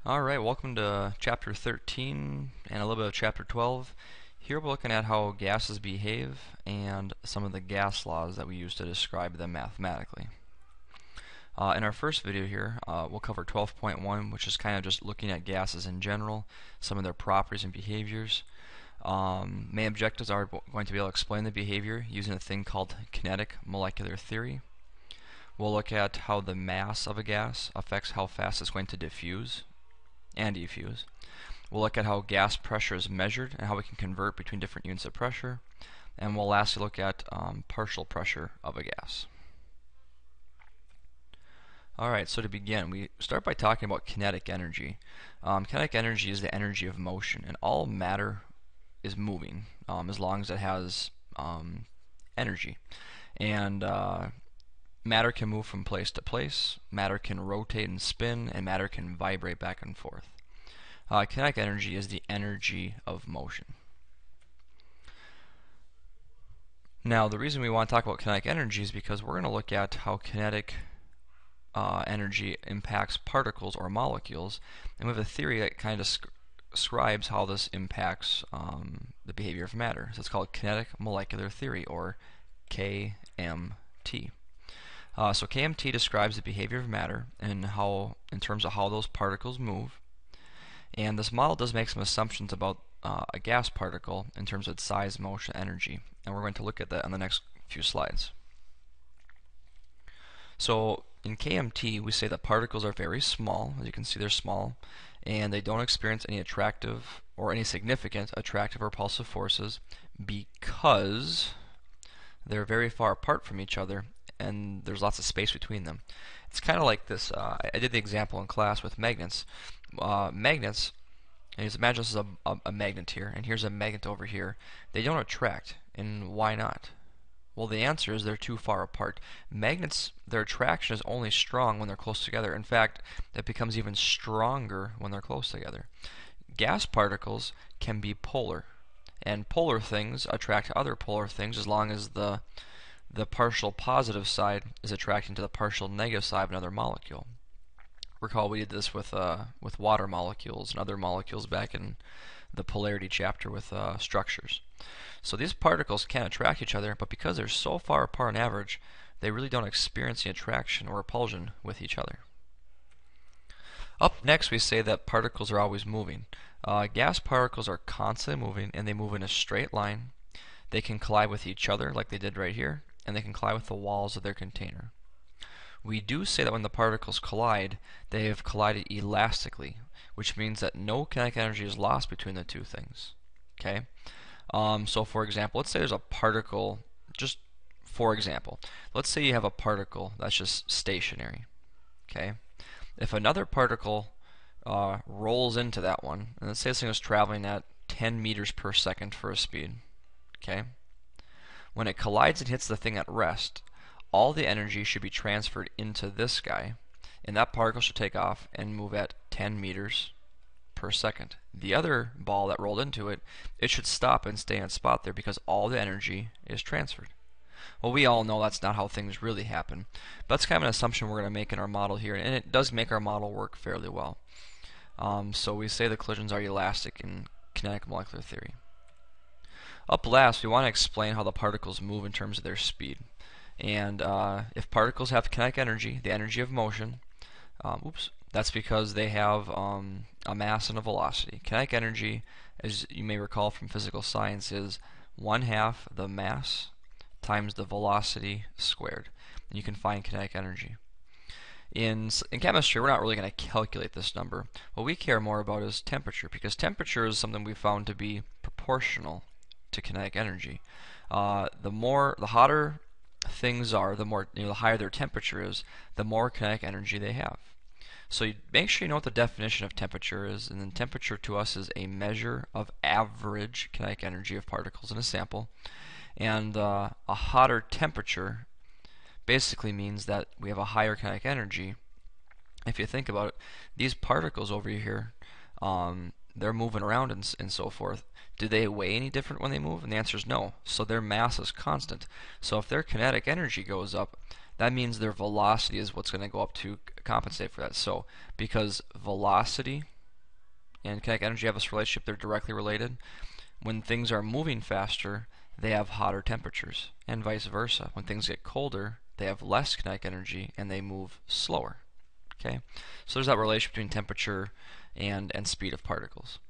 Alright, welcome to chapter 13 and a little bit of chapter 12. Here we're looking at how gases behave and some of the gas laws that we use to describe them mathematically. In our first video here, we'll cover 12.1, which is kind of just looking at gases in general, some of their properties and behaviors. Main objectives are going to be able to explain the behavior using a thing called kinetic molecular theory. We'll look at how the mass of a gas affects how fast it's going to diffuse and effuse. We'll look at how gas pressure is measured and how we can convert between different units of pressure. And we'll lastly look at partial pressure of a gas. Alright, so to begin, we start by talking about kinetic energy. Kinetic energy is the energy of motion, and all matter is moving as long as it has energy. And matter can move from place to place, matter can rotate and spin, and matter can vibrate back and forth. Kinetic energy is the energy of motion. Now, the reason we want to talk about kinetic energy is because we're going to look at how kinetic energy impacts particles or molecules, and we have a theory that kind of describes how this impacts the behavior of matter. So it's called kinetic molecular theory, or KMT. So KMT describes the behavior of matter and in terms of how those particles move. And this model does make some assumptions about a gas particle in terms of its size, motion, energy. And we're going to look at that on the next few slides. So in KMT, we say that particles are very small. As you can see, they're small, and they don't experience any attractive or any significant attractive or repulsive forces because they're very far apart from each other and there's lots of space between them. It's kind of like this. I did the example in class with magnets. Magnets, and just imagine this is a magnet here, and here's a magnet over here. They don't attract, and why not? Well, the answer is they're too far apart. Magnets, their attraction is only strong when they're close together. In fact, it becomes even stronger when they're close together. Gas particles can be polar, and polar things attract other polar things as long as the partial positive side is attracting to the partial negative side of another molecule. Recall we did this with water molecules and other molecules back in the polarity chapter with structures. So these particles can attract each other, but because they're so far apart on average, they really don't experience the attraction or repulsion with each other. Up next, we say that particles are always moving. Gas particles are constantly moving, and they move in a straight line. They can collide with each other like they did right here, and they can collide with the walls of their container. We do say that when the particles collide, they have collided elastically, which means that no kinetic energy is lost between the two things. Okay? So for example, let's say there's a particle, just for example, let's say you have a particle that's just stationary. Okay? If another particle rolls into that one, and let's say this thing is traveling at 10 meters per second for a speed, okay? When it collides and hits the thing at rest, all the energy should be transferred into this guy, and that particle should take off and move at 10 meters per second. The other ball that rolled into it, it should stop and stay in its spot there because all the energy is transferred. Well, we all know that's not how things really happen, but that's kind of an assumption we're going to make in our model here, and it does make our model work fairly well. So we say the collisions are elastic in kinetic molecular theory. Up last, we want to explain how the particles move in terms of their speed. And if particles have kinetic energy, the energy of motion, that's because they have a mass and a velocity. Kinetic energy, as you may recall from physical science, is 1/2 the mass times the velocity squared. And you can find kinetic energy. In chemistry, we're not really going to calculate this number. What we care more about is temperature, because temperature is something we found to be proportional to kinetic energy. The hotter things are, the higher their temperature is, the more kinetic energy they have. So make sure you know what the definition of temperature is, and then temperature to us is a measure of average kinetic energy of particles in a sample. And a hotter temperature basically means that we have a higher kinetic energy. If you think about it, these particles over here, they're moving around and so forth. Do they weigh any different when they move? And the answer is no. So their mass is constant. So if their kinetic energy goes up, that means their velocity is what's going to go up to compensate for that. So because velocity and kinetic energy have this relationship. They're directly related. When things are moving faster, they have hotter temperatures, and vice versa. When things get colder, they have less kinetic energy and they move slower. Okay, so there's that relationship between temperature and speed of particles.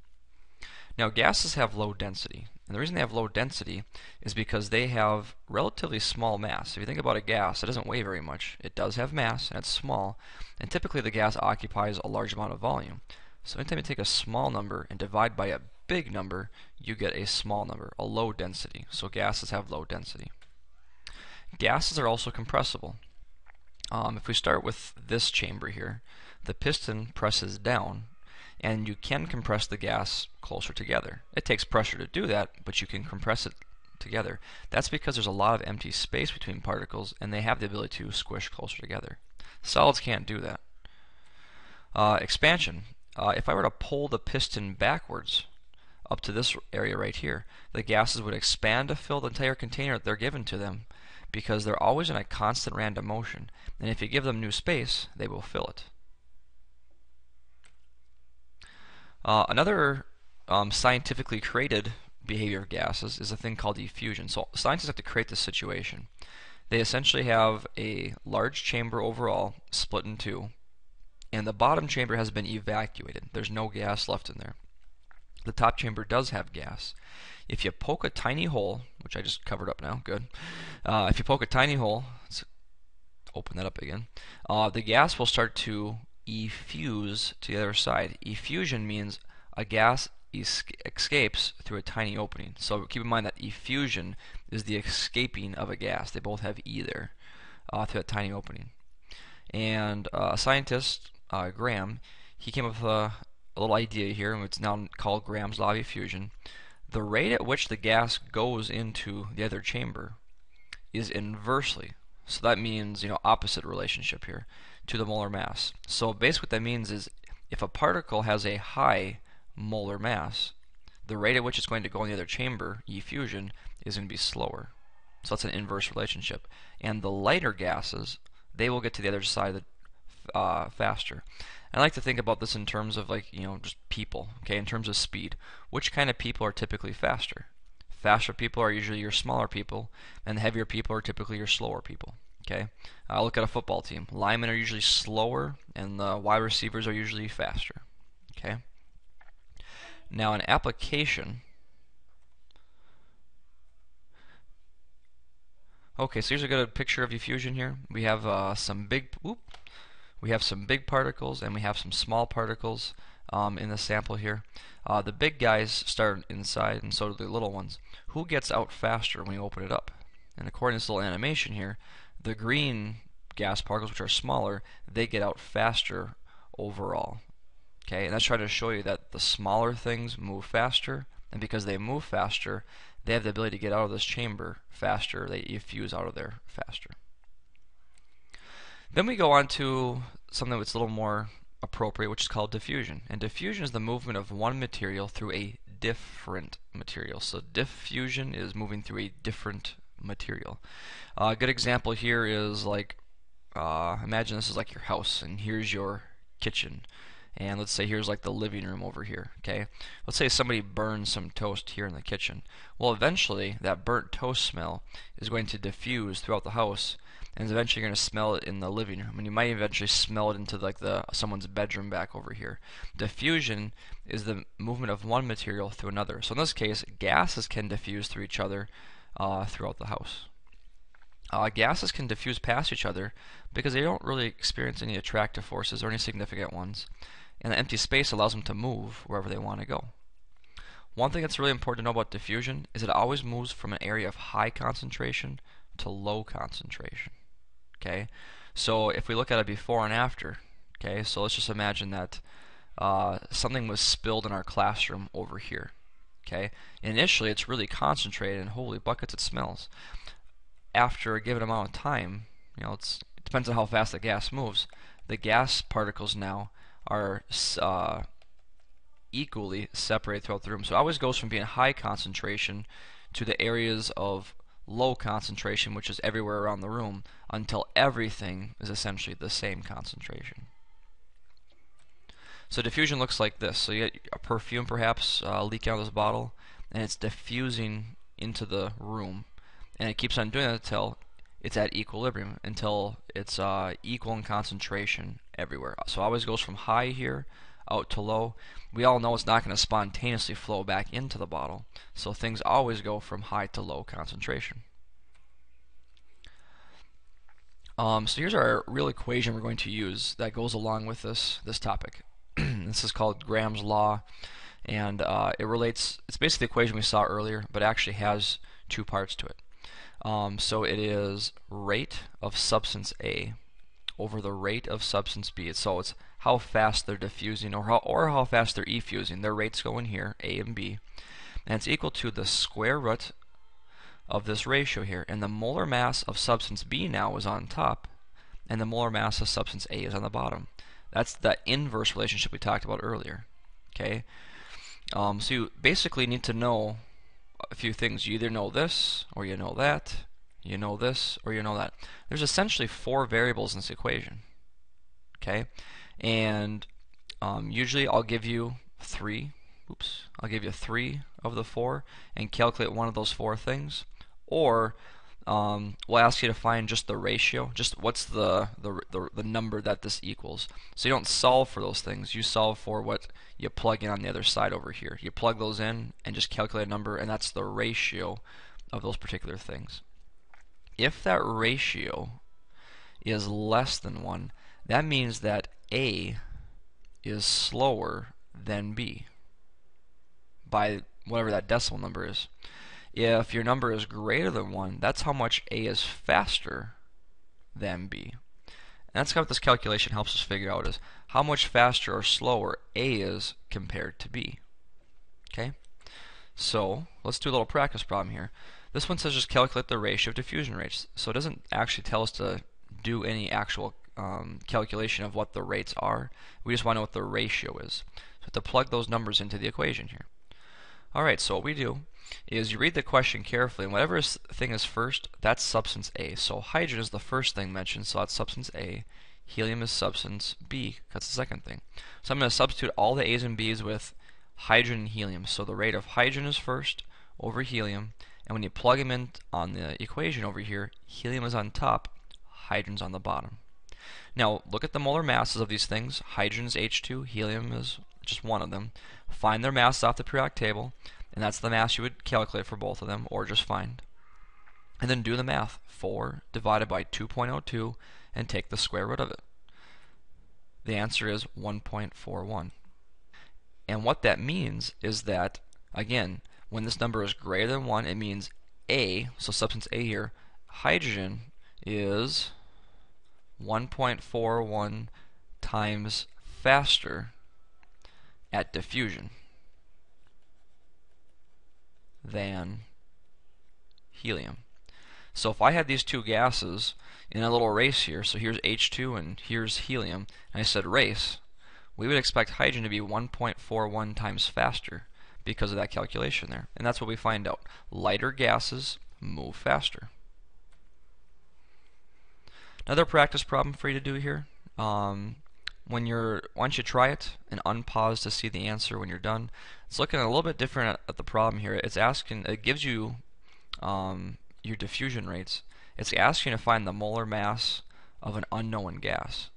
Now, gases have low density, and the reason they have low density is because they have relatively small mass. If you think about a gas, it doesn't weigh very much. It does have mass, and it's small, and typically the gas occupies a large amount of volume. So anytime you take a small number and divide by a big number, you get a small number, a low density. So gases have low density. Gases are also compressible. If we start with this chamber here, the piston presses down, and you can compress the gas closer together. It takes pressure to do that, but you can compress it together. That's because there's a lot of empty space between particles, and they have the ability to squish closer together. Solids can't do that. Expansion. If I were to pull the piston backwards up to this area right here, the gases would expand to fill the entire container that they're given to them, because they're always in a constant random motion, and if you give them new space, they will fill it. Another scientifically created behavior of gases is a thing called effusion. So scientists have to create this situation. They essentially have a large chamber overall split in two, and the bottom chamber has been evacuated. There's no gas left in there. The top chamber does have gas. If you poke a tiny hole, which I just covered up now, good. If you poke a tiny hole, let's open that up again, the gas will start to effuse to the other side. Effusion means a gas escapes through a tiny opening. So keep in mind that effusion is the escaping of a gas. They both have E there through that tiny opening. And a scientist, Graham, he came up with a little idea here, and it's now called Graham's law of effusion. The rate at which the gas goes into the other chamber is inversely. So that means, opposite relationship here to the molar mass. So basically what that means is if a particle has a high molar mass, the rate at which it's going to go in the other chamber, effusion, is going to be slower. So that's an inverse relationship. And the lighter gases, they will get to the other side faster. I like to think about this in terms of just people, okay, in terms of speed. Which kind of people are typically faster? Faster people are usually your smaller people, and the heavier people are typically your slower people. Okay, look at a football team. Linemen are usually slower, and the wide receivers are usually faster. Okay. Now, an application. Okay, so here's a good picture of effusion here. We have some big particles, and we have some small particles in the sample here. The big guys start inside, and so do the little ones. Who gets out faster when you open it up? And according to this little animation here, the green gas particles, which are smaller, they get out faster overall. Okay, and that's trying to show you that the smaller things move faster, and because they move faster, they have the ability to get out of this chamber faster. They effuse out of there faster. Then we go on to something that's a little more appropriate, which is called diffusion. And diffusion is the movement of one material through a different material. So diffusion is moving through a different material. A good example here is imagine this is like your house, and here's your kitchen, and let's say here's the living room over here. Okay, let's say somebody burns some toast here in the kitchen. Well, eventually that burnt toast smell is going to diffuse throughout the house, and is eventually going to smell it in the living room, and you might eventually smell it into someone's bedroom back over here. Diffusion is the movement of one material through another. So in this case, gases can diffuse through each other throughout the house. Gases can diffuse past each other because they don't really experience any attractive forces or any significant ones, and the empty space allows them to move wherever they want to go. One thing that's really important to know about diffusion is it always moves from an area of high concentration to low concentration. Okay, so if we look at a before and after, okay, so let's just imagine that something was spilled in our classroom over here. Okay, initially it's really concentrated, and holy buckets, it smells. After a given amount of time, it depends on how fast the gas moves. The gas particles now are equally separated throughout the room. So it always goes from being high concentration to the areas of low concentration, which is everywhere around the room, until everything is essentially the same concentration. So diffusion looks like this. So you get a perfume perhaps leaking out of this bottle, and it's diffusing into the room, and it keeps on doing that until it's at equilibrium, until it's equal in concentration everywhere. So it always goes from high here out to low. We all know it's not going to spontaneously flow back into the bottle, so things always go from high to low concentration. So here's our real equation we're going to use that goes along with this topic. This is called Graham's law, and it relates. It's basically the equation we saw earlier, but it actually has two parts to it. So it is rate of substance A over the rate of substance B. So it's how fast they're diffusing, or how fast they're effusing. Their rates go in here, A and B, and it's equal to the square root of this ratio here. And the molar mass of substance B now is on top, and the molar mass of substance A is on the bottom. That's the inverse relationship we talked about earlier. Okay, so you basically need to know a few things. You either know this, or you know that. You know this, or you know that. There's essentially four variables in this equation. Okay, and usually I'll give you three. I'll give you three of the four and calculate one of those four things, or we'll ask you to find just the ratio, just what's the number that this equals. So you don't solve for those things, you solve for what you plug in on the other side over here. You plug those in and just calculate a number, and that's the ratio of those particular things. If that ratio is less than 1, that means that A is slower than B by whatever that decimal number is. If your number is greater than 1, that's how much A is faster than B. And that's what this calculation helps us figure out, is how much faster or slower A is compared to B. Okay? So let's do a little practice problem here. This one says just calculate the ratio of diffusion rates. So it doesn't actually tell us to do any actual calculation of what the rates are. We just want to know what the ratio is. So we have to plug those numbers into the equation here. Alright, so what we do is you read the question carefully, and whatever thing is first, that's substance A. So hydrogen is the first thing mentioned, so that's substance A. Helium is substance B, that's the second thing. So I'm going to substitute all the A's and B's with hydrogen and helium. So the rate of hydrogen is first over helium, and when you plug them in on the equation over here, helium is on top, hydrogen's on the bottom. Now look at the molar masses of these things. Hydrogen is H2, helium is just one of them. Find their masses off the periodic table, and that's the mass you would calculate for both of them, or just find. And then do the math. 4 divided by 2.02, and take the square root of it. The answer is 1.41. And what that means is that, again, when this number is greater than 1, it means A, so substance A here, hydrogen is 1.41 times faster at diffusion than helium. So if I had these two gases in a little race here, so here's H2 and here's helium, and I said race, we would expect hydrogen to be 1.41 times faster because of that calculation there. And that's what we find out. Lighter gases move faster. Another practice problem for you to do here. Once you try it and unpause to see the answer when you're done, it's looking a little bit different at the problem here. It gives you your diffusion rates. It's asking you to find the molar mass of an unknown gas.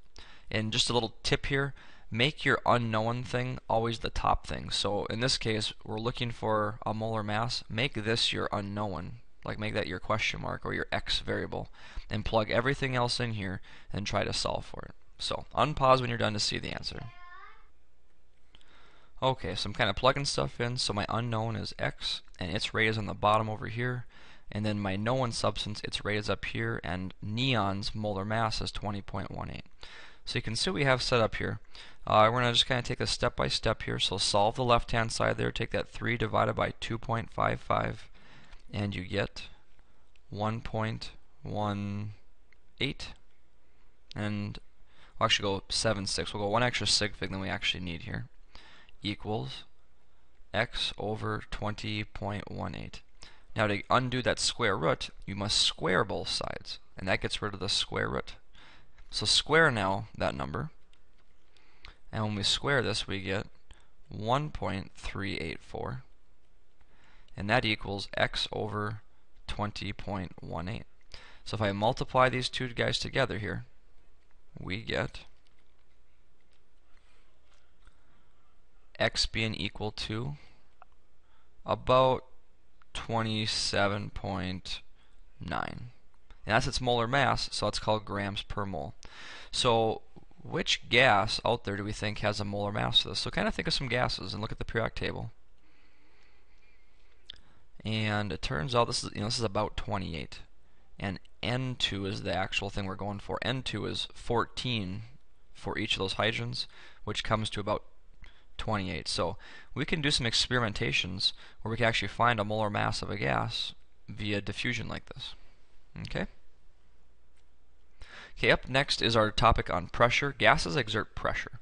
And just a little tip here, make your unknown thing always the top thing. So in this case, we're looking for a molar mass. Make this your unknown. Like make that your question mark or your X variable. And plug everything else in here and try to solve for it. So unpause when you're done to see the answer. Okay, so I'm kind of plugging stuff in. So my unknown is X, and its rate is on the bottom over here. And then my known substance, its rate is up here, and neon's molar mass is 20.18. So you can see what we have set up here. We're going to just kind of take this step by step here. So solve the left-hand side there. Take that 3 divided by 2.55, and you get 1.18. And we'll actually go 7/6. We'll go one extra sig fig than we actually need here. Equals X over 20.18. Now to undo that square root, you must square both sides, and that gets rid of the square root. So square now that number, And when we square this, we get 1.384. And that equals x over 20.18. So if I multiply these two guys together here, we get x being equal to about 27.9. And that's its molar mass, so it's called grams per mole. So which gas out there do we think has a molar mass for this? So kind of think of some gases and look at the periodic table. And it turns out this is about 28. And N2 is the actual thing we're going for. N2 is 14 for each of those hydrogens, which comes to about 28. So we can do some experimentations where we can actually find a molar mass of a gas via diffusion like this. Okay? Okay, up next is our topic on pressure. Gases exert pressure.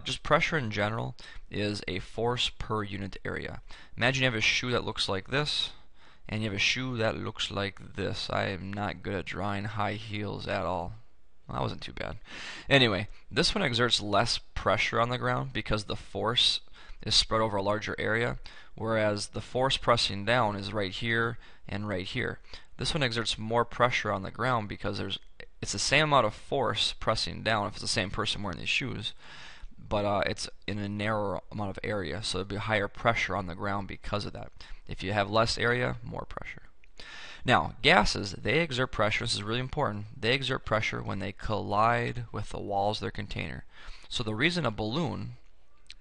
Just pressure in general is a force per unit area. Imagine you have a shoe that looks like this, and you have a shoe that looks like this. I am not good at drawing high heels at all. Well, that wasn't too bad. Anyway, this one exerts less pressure on the ground because the force is spread over a larger area, whereas the force pressing down is right here and right here. This one exerts more pressure on the ground because it's the same amount of force pressing down if it's the same person wearing these shoes, but it's in a narrower amount of area, so there'll be higher pressure on the ground because of that. If you have less area, more pressure. Now, gases, they exert pressure. This is really important. They exert pressure when they collide with the walls of their container. So the reason a balloon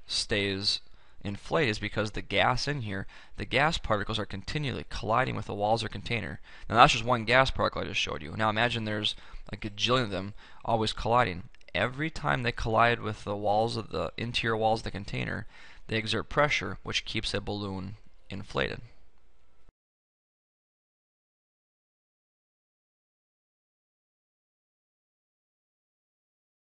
stays inflated is because the gas in here, the gas particles are continually colliding with the walls of their container. Now that's just one gas particle I just showed you. Now imagine there's a gajillion of them always colliding. Every time they collide with the walls of the interior walls of the container, they exert pressure, which keeps a balloon inflated.